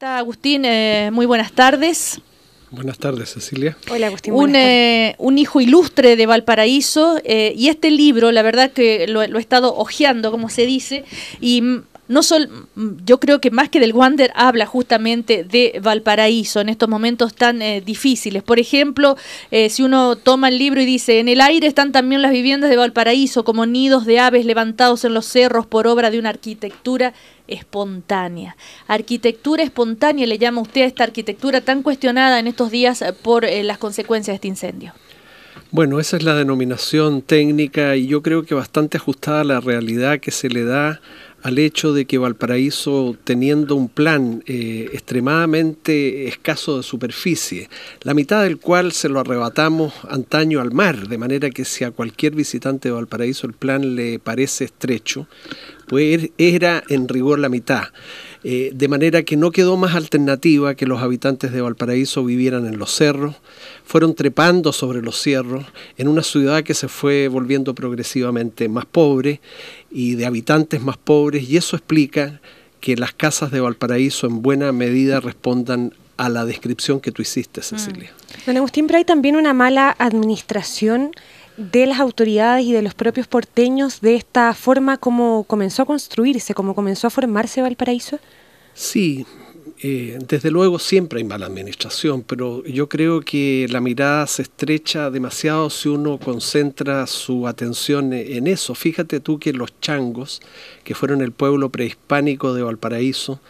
Agustín, muy buenas tardes. Buenas tardes, Cecilia. Hola, Agustín. Un hijo ilustre de Valparaíso, y este libro, la verdad que lo he estado hojeando, como se dice, y no yo creo que más que del Wander habla justamente de Valparaíso en estos momentos tan difíciles. Por ejemplo, si uno toma el libro y dice, en el aire están también las viviendas de Valparaíso como nidos de aves levantados en los cerros por obra de una arquitectura espontánea. Arquitectura espontánea le llama usted a esta arquitectura tan cuestionada en estos días por las consecuencias de este incendio. Bueno, esa es la denominación técnica y yo creo que bastante ajustada a la realidad que se le da al hecho de que Valparaíso, teniendo un plan extremadamente escaso de superficie, la mitad del cual se lo arrebatamos antaño al mar, de manera que si a cualquier visitante de Valparaíso el plan le parece estrecho, pues era en rigor la mitad. De manera que no quedó más alternativa que los habitantes de Valparaíso vivieran en los cerros, fueron trepando sobre los cerros, en una ciudad que se fue volviendo progresivamente más pobre y de habitantes más pobres, y eso explica que las casas de Valparaíso en buena medida respondan a la descripción que tú hiciste, Cecilia. Don Agustín, pero hay también una mala administración de las autoridades y de los propios porteños de esta forma como comenzó a construirse, como comenzó a formarse Valparaíso. Sí, desde luego siempre hay mala administración, pero yo creo que la mirada se estrecha demasiado si uno concentra su atención en eso. Fíjate tú que los changos, que fueron el pueblo prehispánico de Valparaíso,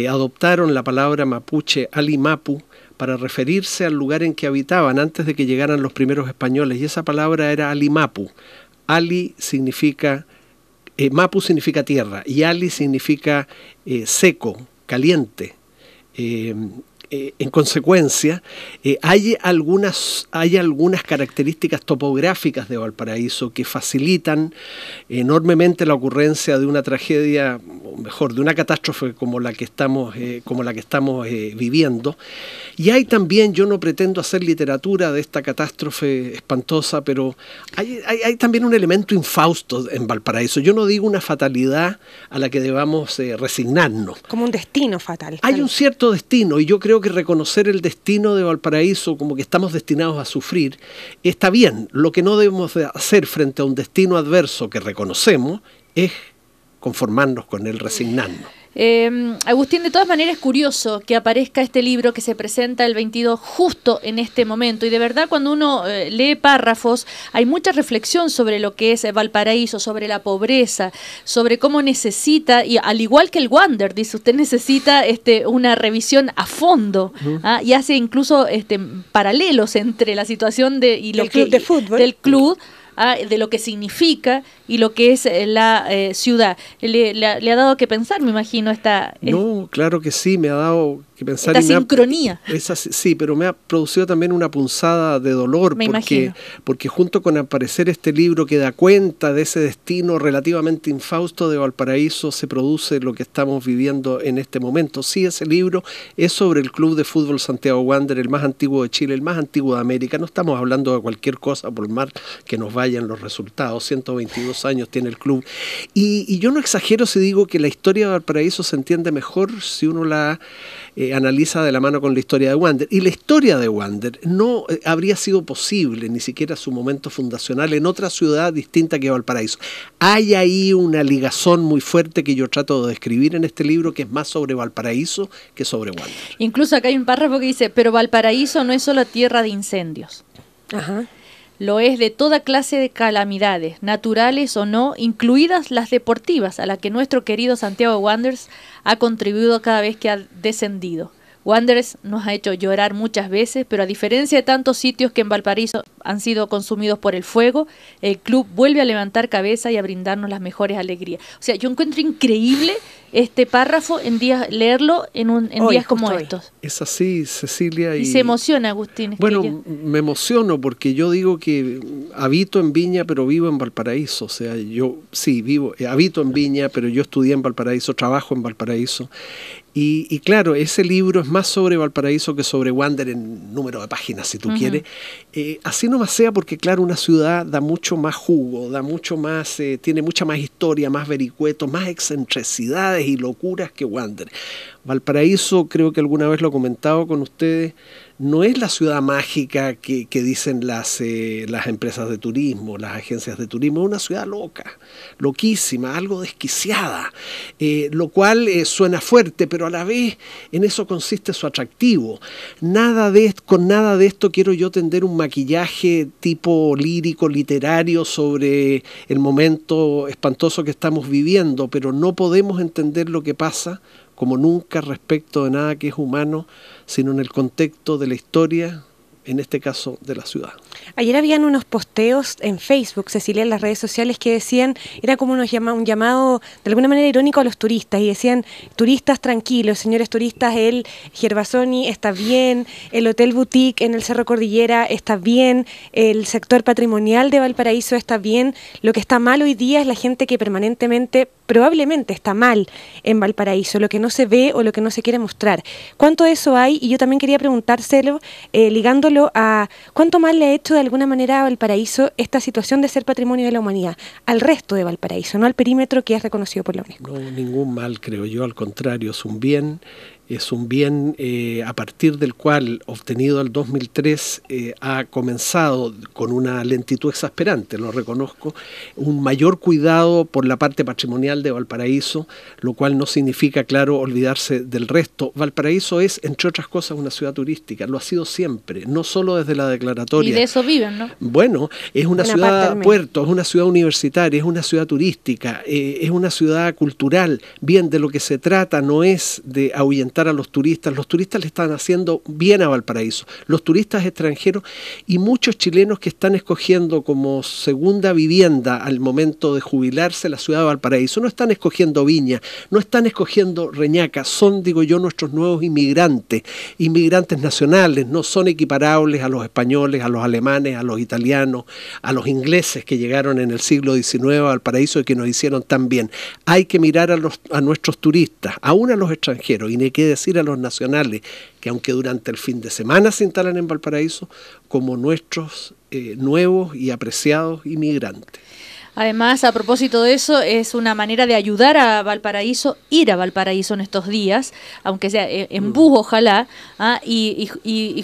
adoptaron la palabra mapuche alimapu para referirse al lugar en que habitaban antes de que llegaran los primeros españoles, y esa palabra era alimapu. Ali significa, mapu significa tierra, y ali significa seco, caliente. En consecuencia, hay algunas características topográficas de Valparaíso que facilitan enormemente la ocurrencia de una tragedia, o mejor, de una catástrofe como la que estamos viviendo. Y hay también, yo no pretendo hacer literatura de esta catástrofe espantosa, pero hay también un elemento infausto en Valparaíso. Yo no digo una fatalidad a la que debamos resignarnos. Como un destino fatal. Hay un cierto destino, y yo creo que reconocer el destino de Valparaíso como que estamos destinados a sufrir está bien. Lo que no debemos de hacer frente a un destino adverso que reconocemos es conformarnos con él, resignarnos. Agustín, de todas maneras es curioso que aparezca este libro que se presenta el 22 justo en este momento, y de verdad cuando uno lee párrafos hay mucha reflexión sobre lo que es Valparaíso, sobre la pobreza, sobre cómo necesita, y al igual que el Wander, dice usted, necesita una revisión a fondo, y hace incluso paralelos entre la situación del club de fútbol, del club, de lo que significa y lo que es la ciudad. Le ha dado que pensar, me imagino, No, claro que sí, me ha dado que pensar. Esta sincronía. Sí, pero me ha producido también una punzada de dolor, porque junto con aparecer este libro que da cuenta de ese destino relativamente infausto de Valparaíso, se produce lo que estamos viviendo en este momento. Sí, ese libro es sobre el Club de Fútbol Santiago Wander, el más antiguo de Chile, el más antiguo de América. No estamos hablando de cualquier cosa, por más que nos vayan los resultados. 122 años tiene el club. Y yo no exagero si digo que la historia de Valparaíso se entiende mejor si uno la analiza de la mano con la historia de Wander. Y la historia de Wander no habría sido posible, ni siquiera su momento fundacional, en otra ciudad distinta que Valparaíso. Hay ahí una ligazón muy fuerte que yo trato de describir en este libro, que es más sobre Valparaíso que sobre Wander. Incluso acá hay un párrafo que dice, pero Valparaíso no es solo tierra de incendios. Ajá. Lo es de toda clase de calamidades, naturales o no, incluidas las deportivas, a las que nuestro querido Santiago Wanderers ha contribuido cada vez que ha descendido. Wanderers nos ha hecho llorar muchas veces, pero a diferencia de tantos sitios que en Valparaíso han sido consumidos por el fuego, el club vuelve a levantar cabeza y a brindarnos las mejores alegrías. O sea, yo encuentro increíble este párrafo leerlo en días como estos. Es así, Cecilia. Y se emociona, Agustín. Bueno, me emociono porque yo digo que habito en Viña, pero vivo en Valparaíso. O sea, yo sí habito en Viña, pero yo estudié en Valparaíso, trabajo en Valparaíso. Y claro, ese libro es más sobre Valparaíso que sobre Wander en número de páginas, si tú quieres. Así nomás sea porque, claro, una ciudad da mucho más jugo, da mucho más, tiene mucha más historia, más vericuetos, más excentricidades y locuras que Wander. Valparaíso, creo que alguna vez lo he comentado con ustedes, no es la ciudad mágica que dicen las empresas de turismo, las agencias de turismo, es una ciudad loca, loquísima, algo desquiciada, lo cual suena fuerte, pero a la vez en eso consiste su atractivo. Con nada de esto quiero yo tender un maquillaje tipo lírico, literario sobre el momento espantoso que estamos viviendo, pero no podemos entender lo que pasa como nunca respecto de nada que es humano, sino en el contexto de la historia, en este caso de la ciudad. Ayer habían unos posteos en Facebook, Cecilia, en las redes sociales, que decían, era como un llamado de alguna manera irónico a los turistas, y decían, turistas tranquilos, señores turistas, el Gervasoni está bien, el Hotel Boutique en el Cerro Cordillera está bien, el sector patrimonial de Valparaíso está bien, lo que está mal hoy día es la gente que permanentemente, probablemente está mal en Valparaíso, lo que no se ve o lo que no se quiere mostrar. ¿Cuánto de eso hay? Y yo también quería preguntárselo, ligándolo a cuánto mal le ha hecho de alguna manera a Valparaíso esta situación de ser patrimonio de la humanidad, al resto de Valparaíso, no al perímetro que es reconocido por la UNESCO. No, ningún mal, creo yo, al contrario, es un bien a partir del cual, obtenido el 2003, ha comenzado con una lentitud exasperante, lo reconozco, un mayor cuidado por la parte patrimonial de Valparaíso, lo cual no significa, claro, olvidarse del resto. Valparaíso es, entre otras cosas, una ciudad turística, lo ha sido siempre, no solo desde la declaratoria. Y de eso viven, ¿no? Bueno, es una ciudad puerto, es una ciudad universitaria, es una ciudad turística, es una ciudad cultural. Bien, de lo que se trata no es de ahuyentar a los turistas le están haciendo bien a Valparaíso, los turistas extranjeros y muchos chilenos que están escogiendo como segunda vivienda al momento de jubilarse la ciudad de Valparaíso, no están escogiendo Viña, no están escogiendo Reñaca, son, digo yo, nuestros nuevos inmigrantes nacionales, no son equiparables a los españoles, a los alemanes, a los italianos, a los ingleses que llegaron en el siglo XIX a Valparaíso y que nos hicieron tan bien. Hay que mirar a nuestros turistas, aún a los extranjeros, y ni qué decir a los nacionales, que aunque durante el fin de semana se instalan en Valparaíso, como nuestros nuevos y apreciados inmigrantes. Además, a propósito de eso, es una manera de ayudar a Valparaíso, ir a Valparaíso en estos días, aunque sea en bus, ojalá, y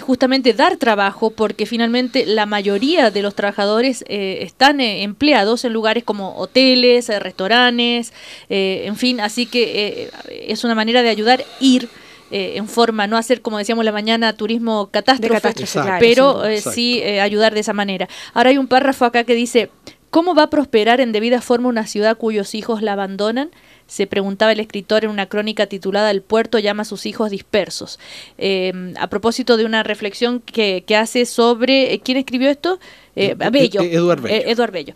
justamente dar trabajo, porque finalmente la mayoría de los trabajadores están empleados en lugares como hoteles, restaurantes, en fin, así que es una manera de ayudar, ir en forma, no hacer, como decíamos la mañana, turismo catástrofe, pero sí ayudar de esa manera. Ahora hay un párrafo acá que dice: ¿cómo va a prosperar en debida forma una ciudad cuyos hijos la abandonan? Se preguntaba el escritor en una crónica titulada El puerto llama a sus hijos dispersos. A propósito de una reflexión que hace sobre... ¿quién escribió esto? Bello. Eduard Bello.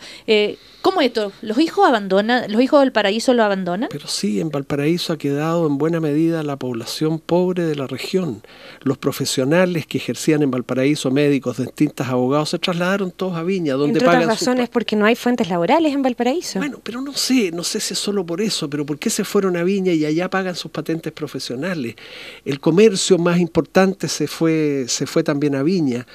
¿Cómo esto? ¿Los hijos abandonan? ¿Los hijos del paraíso lo abandonan? Pero sí, en Valparaíso ha quedado en buena medida la población pobre de la región. Los profesionales que ejercían en Valparaíso, médicos, dentistas, abogados, se trasladaron todos a Viña, donde pagan. Entre otras razones, porque no hay fuentes laborales en Valparaíso. Bueno, pero no sé si es solo por eso, pero ¿por qué se fueron a Viña y allá pagan sus patentes profesionales? El comercio más importante se fue también a Viña.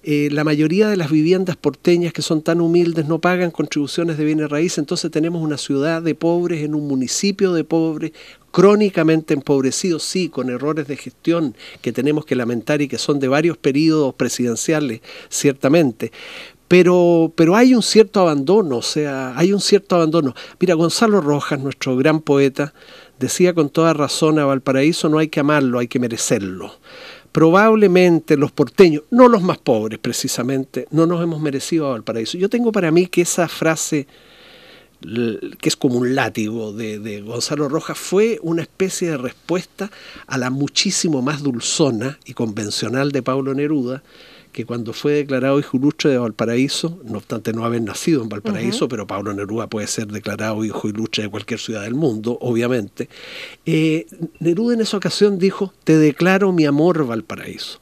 La mayoría de las viviendas porteñas que son tan humildes no pagan contribuciones de bienes raíces, entonces tenemos una ciudad de pobres en un municipio de pobres, crónicamente empobrecidos, sí, con errores de gestión que tenemos que lamentar y que son de varios periodos presidenciales, ciertamente. Pero hay un cierto abandono, hay un cierto abandono. Mira, Gonzalo Rojas, nuestro gran poeta, decía con toda razón: a Valparaíso no hay que amarlo, hay que merecerlo. Probablemente los porteños, no los más pobres precisamente, no nos hemos merecido a Valparaíso. Yo tengo para mí que esa frase, que es como un látigo de Gonzalo Rojas, fue una especie de respuesta a la muchísimo más dulzona y convencional de Pablo Neruda, que cuando fue declarado hijo ilustre de Valparaíso, no obstante no haber nacido en Valparaíso, pero Pablo Neruda puede ser declarado hijo ilustre de cualquier ciudad del mundo, obviamente, Neruda en esa ocasión dijo: te declaro mi amor, Valparaíso.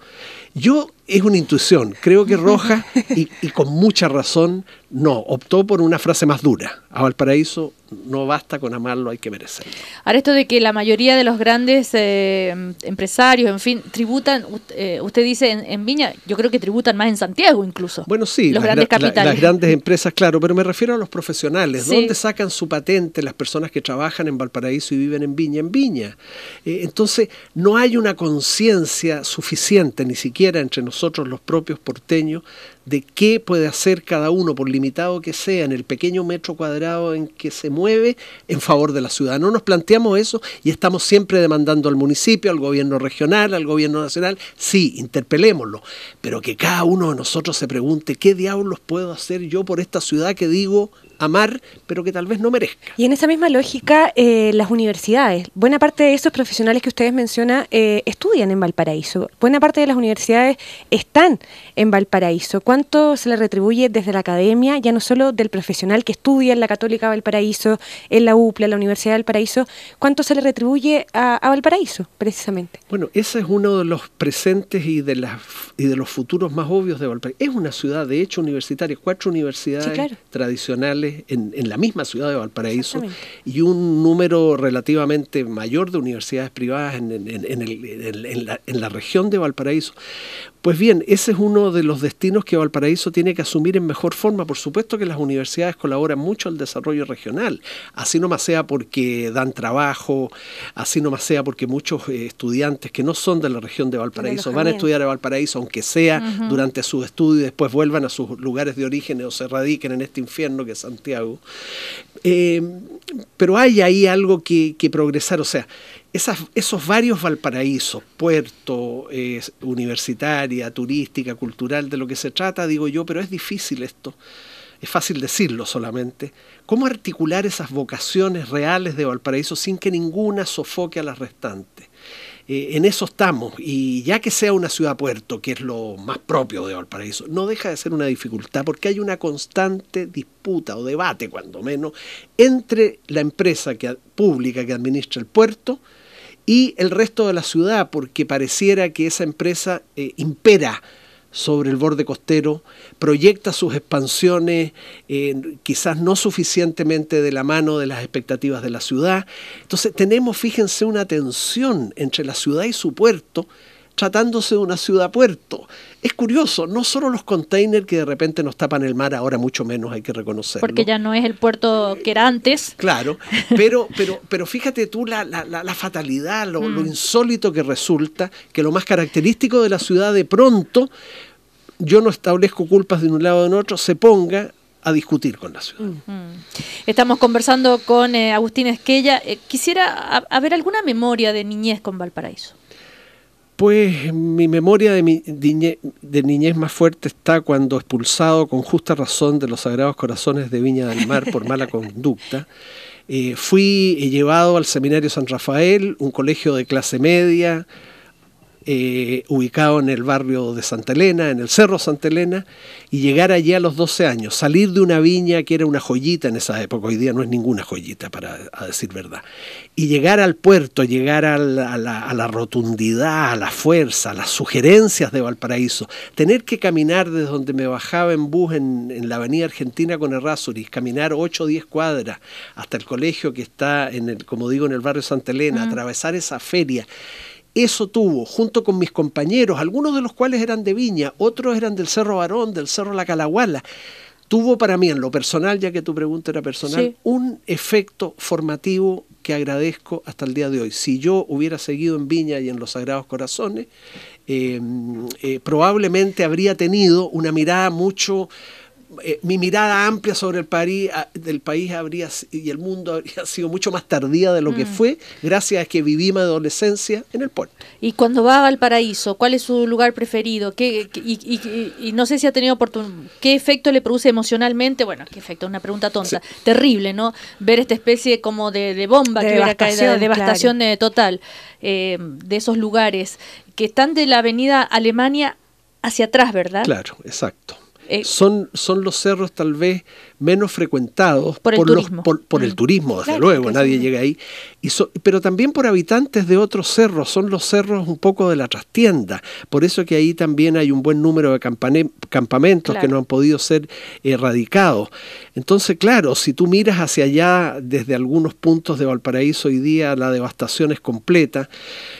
Yo Es una intuición. Creo que Rojas, y con mucha razón, no, optó por una frase más dura. A Valparaíso no basta con amarlo, hay que merecerlo. Ahora, esto de que la mayoría de los grandes empresarios, en fin, tributan, usted dice en Viña, yo creo que tributan más en Santiago incluso. Bueno, sí, los grandes capitales. Las grandes empresas, claro, pero me refiero a los profesionales. Sí. ¿Dónde sacan su patente las personas que trabajan en Valparaíso y viven en Viña? En Viña. Entonces, no hay una conciencia suficiente, ni siquiera entre nosotros los propios porteños, de qué puede hacer cada uno, por limitado que sea, en el pequeño metro cuadrado en que se mueve en favor de la ciudad. No nos planteamos eso y estamos siempre demandando al municipio, al gobierno regional, al gobierno nacional. Sí, interpelémoslo, pero que cada uno de nosotros se pregunte qué diablos puedo hacer yo por esta ciudad que digo amar, pero que tal vez no merezca. Y en esa misma lógica, las universidades, buena parte de esos profesionales que ustedes mencionan estudian en Valparaíso, buena parte de las universidades están en Valparaíso. ¿Cuánto se le retribuye desde la academia, ya no solo del profesional que estudia en la Católica Valparaíso, en la UPLA, en la Universidad de Valparaíso, cuánto se le retribuye a Valparaíso, precisamente? Bueno, ese es uno de los presentes y de los futuros más obvios de Valparaíso. Es una ciudad, de hecho, universitaria, 4 universidades, sí, claro, tradicionales en la misma ciudad de Valparaíso y un número relativamente mayor de universidades privadas en la región de Valparaíso. Pues bien, ese es uno de los destinos que Valparaíso tiene que asumir en mejor forma. Por supuesto que las universidades colaboran mucho al desarrollo regional, así nomás sea porque dan trabajo, así nomás sea porque muchos estudiantes que no son de la región de Valparaíso van a estudiar a Valparaíso, aunque sea durante sus estudios y después vuelvan a sus lugares de origen o se radiquen en este infierno que es Santiago. Pero hay ahí algo que progresar, o sea, esos varios Valparaísos, puerto, universitaria, turística, cultural, de lo que se trata, digo yo, pero es difícil esto, es fácil decirlo solamente. ¿Cómo articular esas vocaciones reales de Valparaíso sin que ninguna sofoque a las restantes? En eso estamos, y ya que sea una ciudad-puerto, que es lo más propio de Valparaíso, no deja de ser una dificultad porque hay una constante disputa o debate, cuando menos, entre la empresa pública que administra el puerto y el resto de la ciudad, porque pareciera que esa empresa impera sobre el borde costero, proyecta sus expansiones quizás no suficientemente de la mano de las expectativas de la ciudad. Entonces tenemos, fíjense, una tensión entre la ciudad y su puerto, tratándose de una ciudad-puerto. Es curioso, no solo los containers que de repente nos tapan el mar, ahora mucho menos, hay que reconocerlo. Porque ya no es el puerto que era antes. Claro, pero fíjate tú la fatalidad, lo insólito que resulta, que lo más característico de la ciudad de pronto, yo no establezco culpas de un lado o de otro, se ponga a discutir con la ciudad. Estamos conversando con Agustín Esquella. Quisiera ver alguna memoria de niñez con Valparaíso. Pues mi memoria de niñez más fuerte está cuando, expulsado con justa razón de los Sagrados Corazones de Viña del Mar por mala conducta, fui llevado al Seminario San Rafael, un colegio de clase media, ubicado en el barrio de Santa Elena, en el Cerro Santa Elena, y llegar allí a los 12 años, salir de una viña que era una joyita en esa época, hoy día no es ninguna joyita, a decir verdad, y llegar al puerto, llegar a la rotundidad, a la fuerza, a las sugerencias de Valparaíso, tener que caminar desde donde me bajaba en bus en la avenida Argentina con Errázuriz, caminar 8 o 10 cuadras hasta el colegio que está, como digo, en el barrio Santa Elena, atravesar esa feria. Eso tuvo, junto con mis compañeros, algunos de los cuales eran de Viña, otros eran del Cerro Barón, del Cerro La Calahuala, tuvo para mí, en lo personal, ya que tu pregunta era personal, sí, un efecto formativo que agradezco hasta el día de hoy. Si yo hubiera seguido en Viña y en los Sagrados Corazones, probablemente habría tenido una mirada mucho... mi mirada amplia sobre el país y el mundo habría sido mucho más tardía de lo que fue, gracias a que viví mi adolescencia en el puerto. Y cuando va a Valparaíso, ¿cuál es su lugar preferido? Y no sé si ha tenido oportunidad, ¿qué efecto le produce emocionalmente? Bueno, ¿qué efecto? Una pregunta tonta. Sí. Terrible, ¿no? Ver esta especie como de bomba que hubiera caído, de devastación, claro, total, de esos lugares que están de la avenida Alemania hacia atrás, ¿verdad? Claro, exacto. son los cerros tal vez menos frecuentados por el turismo, por el turismo, desde claro, luego, nadie llega ahí, pero también por habitantes de otros cerros, son los cerros un poco de la trastienda, por eso que ahí también hay un buen número de campamentos que no han podido ser erradicados. Entonces, claro, si tú miras hacia allá desde algunos puntos de Valparaíso hoy día, la devastación es completa.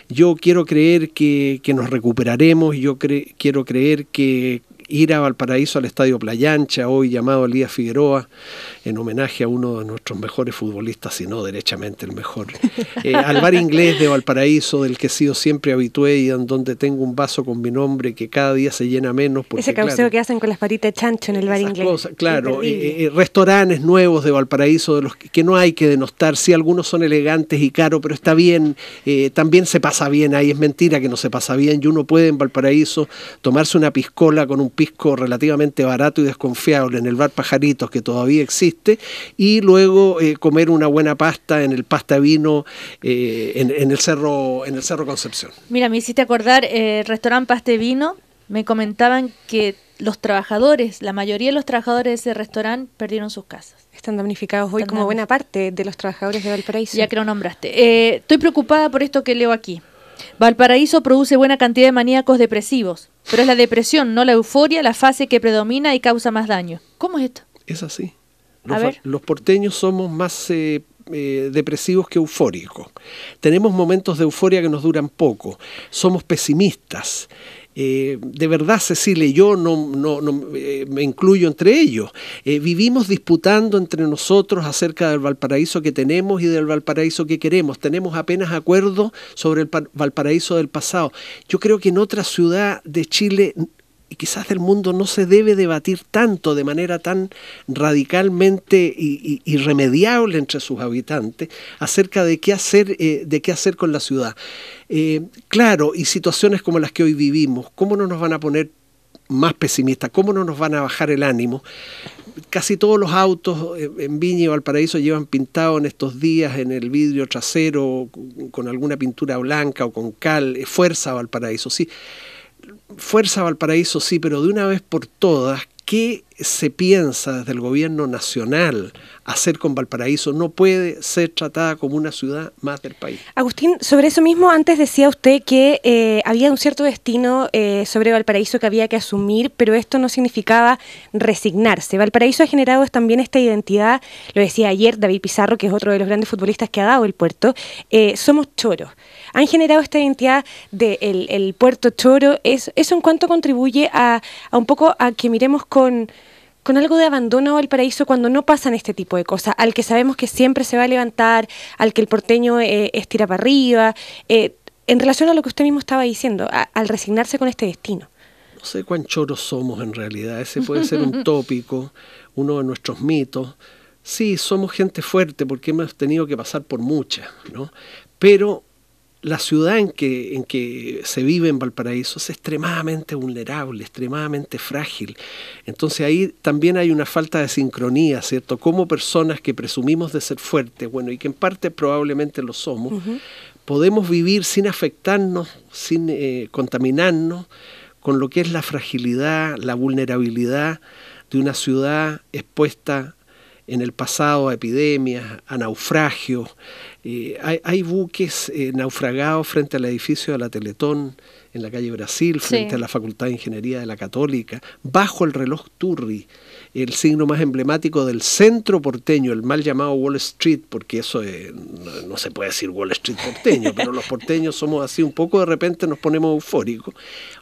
Yo quiero creer que nos recuperaremos, yo quiero creer que ir a Valparaíso al Estadio Playa Ancha, hoy llamado Elías Figueroa, en homenaje a uno de nuestros mejores futbolistas, si no derechamente el mejor, al bar inglés de Valparaíso, del que he sido siempre habitué y en donde tengo un vaso con mi nombre que cada día se llena menos. Porque, ese cauceo que hacen con las patitas de chancho en el bar inglés. Cosas, claro, restaurantes nuevos de Valparaíso, de los que no hay que denostar, sí, algunos son elegantes y caros, pero está bien, también se pasa bien ahí, es mentira que no se pasa bien, y uno puede en Valparaíso tomarse una piscola con un pisco relativamente barato y desconfiable en el bar Pajaritos, que todavía existe, y luego comer una buena pasta en el Pasta Vino en el Cerro Concepción. Mira, me hiciste acordar, restaurante Pasta Vino, me comentaban que los trabajadores, la mayoría de los trabajadores de ese restaurante perdieron sus casas. Están damnificados hoy como buena parte de los trabajadores de Valparaíso. Ya que lo nombraste. Estoy preocupada por esto que leo aquí. Valparaíso produce buena cantidad de maníacos depresivos, pero es la depresión, no la euforia, la fase que predomina y causa más daño. ¿Cómo es esto? Es así. ver. Los porteños somos más depresivos que eufóricos. Tenemos momentos de euforia que nos duran poco. Somos pesimistas. De verdad, Cecilia, yo no me incluyo entre ellos. Vivimos disputando entre nosotros acerca del Valparaíso que tenemos y del Valparaíso que queremos. Tenemos apenas acuerdo sobre el Valparaíso del pasado. Yo creo que en otra ciudad de Chile y quizás del mundo no se debe debatir tanto de manera tan radicalmente irremediable entre sus habitantes acerca de qué hacer con la ciudad. Claro, y situaciones como las que hoy vivimos, ¿cómo no nos van a poner más pesimistas? ¿Cómo no nos van a bajar el ánimo? Casi todos los autos en Viña y Valparaíso llevan pintado en estos días en el vidrio trasero con alguna pintura blanca o con cal, Fuerza Valparaíso, sí. Fuerza Valparaíso, sí, pero de una vez por todas, ¿qué se piensa desde el gobierno nacional hacer con Valparaíso? No puede ser tratada como una ciudad más del país. Agustín, sobre eso mismo, antes decía usted que había un cierto destino sobre Valparaíso que había que asumir, pero esto no significaba resignarse. Valparaíso ha generado también esta identidad, lo decía ayer David Pizarro, que es otro de los grandes futbolistas que ha dado el puerto, somos choros. Han generado esta identidad del puerto choro. ¿Eso en cuánto contribuye a un poco a que miremos con algo de abandono a Valparaíso cuando no pasan este tipo de cosas, al que sabemos que siempre se va a levantar, al que el porteño estira para arriba, en relación a lo que usted mismo estaba diciendo, al resignarse con este destino? No sé cuán choros somos en realidad, ese puede ser un tópico, uno de nuestros mitos. Sí, somos gente fuerte porque hemos tenido que pasar por muchas, ¿no? Pero la ciudad en que se vive en Valparaíso es extremadamente vulnerable, extremadamente frágil. Entonces ahí también hay una falta de sincronía, ¿cierto? Como personas que presumimos de ser fuertes, bueno, y que en parte probablemente lo somos, podemos vivir sin afectarnos, sin contaminarnos con lo que es la fragilidad, la vulnerabilidad de una ciudad expuesta en el pasado a epidemias, a naufragios. Hay buques naufragados frente al edificio de la Teletón, en la calle Brasil, frente a la Facultad de Ingeniería de la Católica, bajo el reloj Turri, el signo más emblemático del centro porteño, el mal llamado Wall Street, porque eso no se puede decir Wall Street porteño, pero los porteños somos así, un poco de repente nos ponemos eufóricos.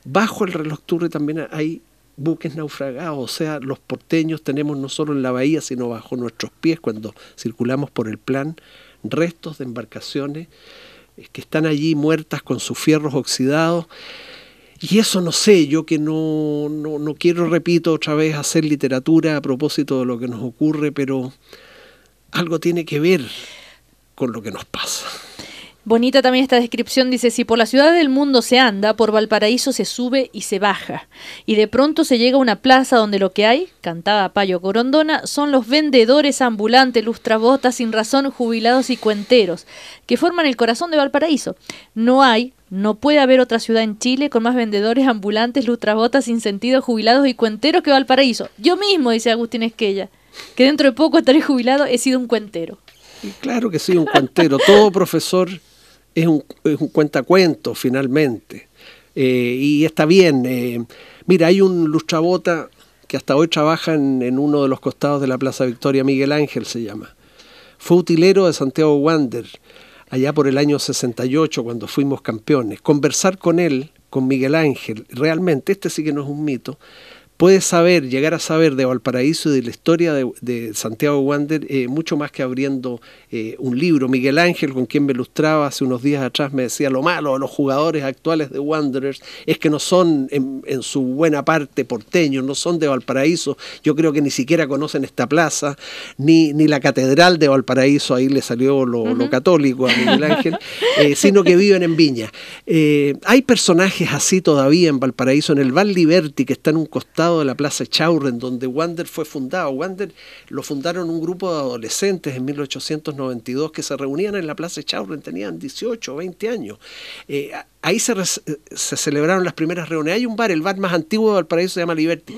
Bajo el reloj Turri también hay buques naufragados, o sea, los porteños tenemos no solo en la bahía, sino bajo nuestros pies cuando circulamos por el plan, restos de embarcaciones que están allí muertas con sus fierros oxidados. Y eso no sé, yo que no quiero, repito otra vez, hacer literatura a propósito de lo que nos ocurre, pero algo tiene que ver con lo que nos pasa. Bonita también esta descripción, dice, si por la ciudad del mundo se anda, por Valparaíso se sube y se baja, y de pronto se llega a una plaza donde lo que hay, cantaba Payo Corondona, son los vendedores ambulantes, lustrabotas, sin razón, jubilados y cuenteros, que forman el corazón de Valparaíso. No hay No puede haber otra ciudad en Chile con más vendedores ambulantes, lustrabotas sin sentido, jubilados y cuenteros que Valparaíso. Yo mismo, dice Agustín Esquella, que dentro de poco estaré jubilado, he sido un cuentero. Y claro que sí, un cuentero. Todo profesor es un cuentacuentos, finalmente. Y está bien. Mira, hay un lustrabota que hasta hoy trabaja en uno de los costados de la Plaza Victoria, Miguel Ángel se llama. Fue utilero de Santiago Wander, allá por el año 68, cuando fuimos campeones. Conversar con él, con Miguel Ángel, realmente, este sí que no es un mito, puedes saber, llegar a saber de Valparaíso y de la historia de Santiago Wander mucho más que abriendo un libro. Miguel Ángel, con quien me ilustraba hace unos días atrás, me decía: lo malo de los jugadores actuales de Wanderers es que no son en su buena parte porteños, no son de Valparaíso. Yo creo que ni siquiera conocen esta plaza, ni la catedral de Valparaíso, ahí le salió lo católico a Miguel Ángel, sino que viven en Viña. Hay personajes así todavía en Valparaíso, en el Val Liberty, que está en un costado de la Plaza Echaurren, donde Wander fue fundado. Wander lo fundaron un grupo de adolescentes en 1892 que se reunían en la Plaza Echaurren, tenían 18 o 20 años. Ahí se celebraron las primeras reuniones. Hay un bar, el bar más antiguo de Valparaíso se llama Liberty.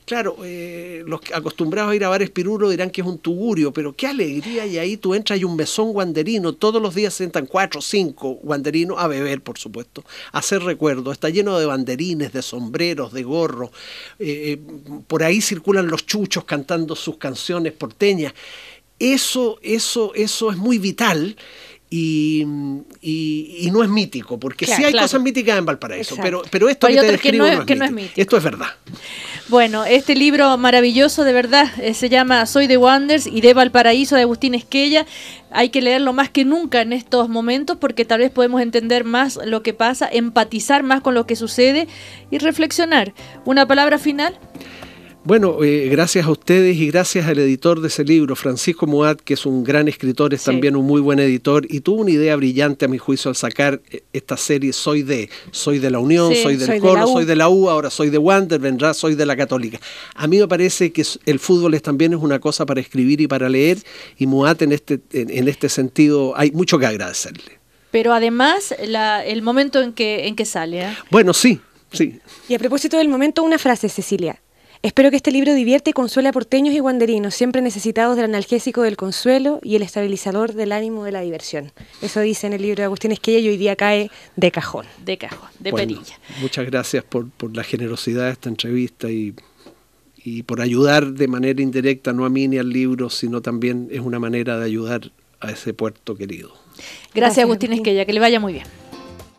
Claro, los acostumbrados a ir a bares pirulos dirán que es un tugurio, pero qué alegría, y ahí tú entras, hay un mesón wanderino, todos los días se entran 4 o 5 wanderinos a beber, por supuesto, a hacer recuerdos. Está lleno de banderines, de sombreros, de gorros. Por ahí circulan los chuchos cantando sus canciones porteñas. Eso es muy vital. Y no es mítico, porque claro, sí hay cosas míticas en Valparaíso, pero esto que te describo no es mítico. Esto es verdad. Bueno, este libro maravilloso, de verdad, se llama Soy de Wanderers y de Valparaíso, de Agustín Esquella. Hay que leerlo más que nunca en estos momentos, porque tal vez podemos entender más lo que pasa, empatizar más con lo que sucede y reflexionar. ¿Una palabra final? Bueno, gracias a ustedes y gracias al editor de ese libro, Francisco Muat, que es un gran escritor, es también un muy buen editor, y tuvo una idea brillante, a mi juicio, al sacar esta serie Soy de la Unión, soy del Colo, soy de la U, ahora soy de Wander, vendrá Soy de la Católica. A mí me parece que el fútbol también es una cosa para escribir y para leer, y Muat en este sentido hay mucho que agradecerle. Pero además, el momento en que sale. Bueno, sí. Y a propósito del momento, una frase, Cecilia. Espero que este libro divierte y consuele a porteños y wanderinos, siempre necesitados del analgésico del consuelo y el estabilizador del ánimo de la diversión. Eso dice en el libro de Agustín Esquella y hoy día cae de cajón. De perilla. Muchas gracias por la generosidad de esta entrevista y por ayudar de manera indirecta, no a mí ni al libro, sino también es una manera de ayudar a ese puerto querido. Gracias Agustín Esquella, que le vaya muy bien.